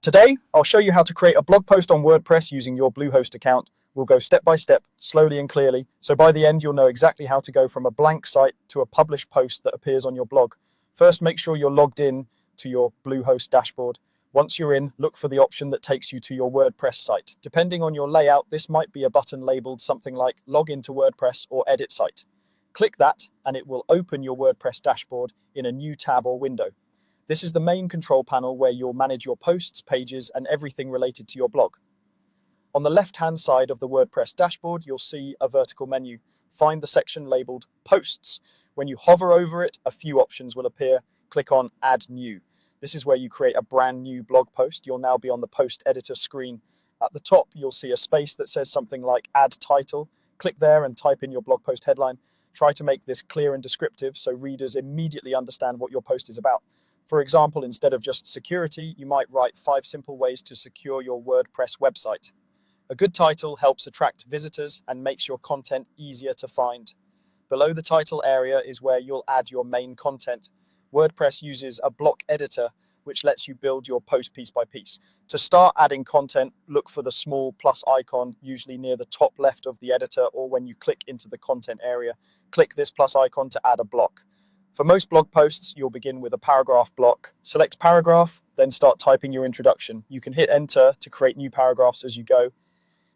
Today, I'll show you how to create a blog post on WordPress using your Bluehost account. We'll go step by step, slowly and clearly, so by the end you'll know exactly how to go from a blank site to a published post that appears on your blog. First, make sure you're logged in to your Bluehost dashboard. Once you're in, look for the option that takes you to your WordPress site. Depending on your layout, this might be a button labeled something like Log into WordPress or Edit Site. Click that and it will open your WordPress dashboard in a new tab or window. This is the main control panel where you'll manage your posts, pages, and everything related to your blog. On the left-hand side of the WordPress dashboard, you'll see a vertical menu. Find the section labeled Posts. When you hover over it, a few options will appear. Click on Add New. This is where you create a brand new blog post. You'll now be on the post editor screen. At the top, you'll see a space that says something like Add Title. Click there and type in your blog post headline. Try to make this clear and descriptive so readers immediately understand what your post is about. For example, instead of just security, you might write 5 simple ways to secure your WordPress website. A good title helps attract visitors and makes your content easier to find. Below the title area is where you'll add your main content. WordPress uses a block editor, which lets you build your post piece by piece. To start adding content, look for the small plus icon, usually near the top left of the editor or when you click into the content area. Click this plus icon to add a block. For most blog posts, you'll begin with a paragraph block. Select paragraph, then start typing your introduction. You can hit enter to create new paragraphs as you go.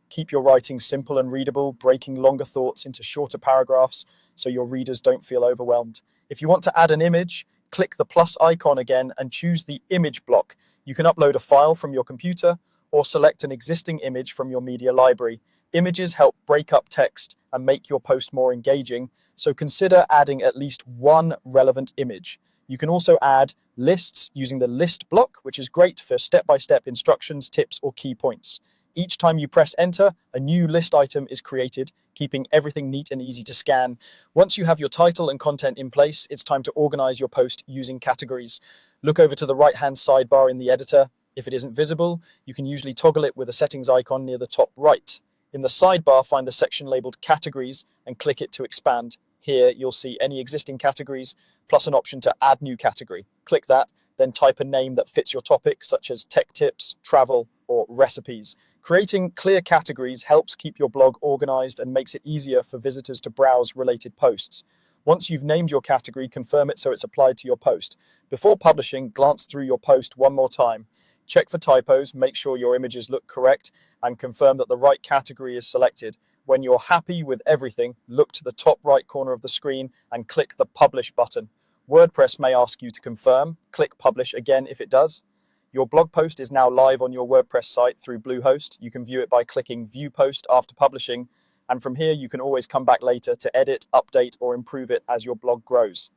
Keep your writing simple and readable, breaking longer thoughts into shorter paragraphs so your readers don't feel overwhelmed. If you want to add an image, click the plus icon again and choose the image block. You can upload a file from your computer or select an existing image from your media library. Images help break up text and make your post more engaging, so consider adding at least one relevant image. You can also add lists using the list block, which is great for step-by-step instructions, tips, or key points. Each time you press enter, a new list item is created, keeping everything neat and easy to scan. Once you have your title and content in place, it's time to organize your post using categories. Look over to the right-hand sidebar in the editor. If it isn't visible, you can usually toggle it with a settings icon near the top right. In the sidebar, find the section labeled Categories and click it to expand. Here, you'll see any existing categories, plus an option to add new category. Click that, then type a name that fits your topic, such as tech tips, travel, or recipes. Creating clear categories helps keep your blog organized and makes it easier for visitors to browse related posts. Once you've named your category, confirm it so it's applied to your post. Before publishing, glance through your post one more time. Check for typos, make sure your images look correct, and confirm that the right category is selected. When you're happy with everything, look to the top right corner of the screen and click the Publish button. WordPress may ask you to confirm. Click Publish again if it does. Your blog post is now live on your WordPress site through Bluehost. You can view it by clicking View Post after publishing, and from here you can always come back later to edit, update, or improve it as your blog grows.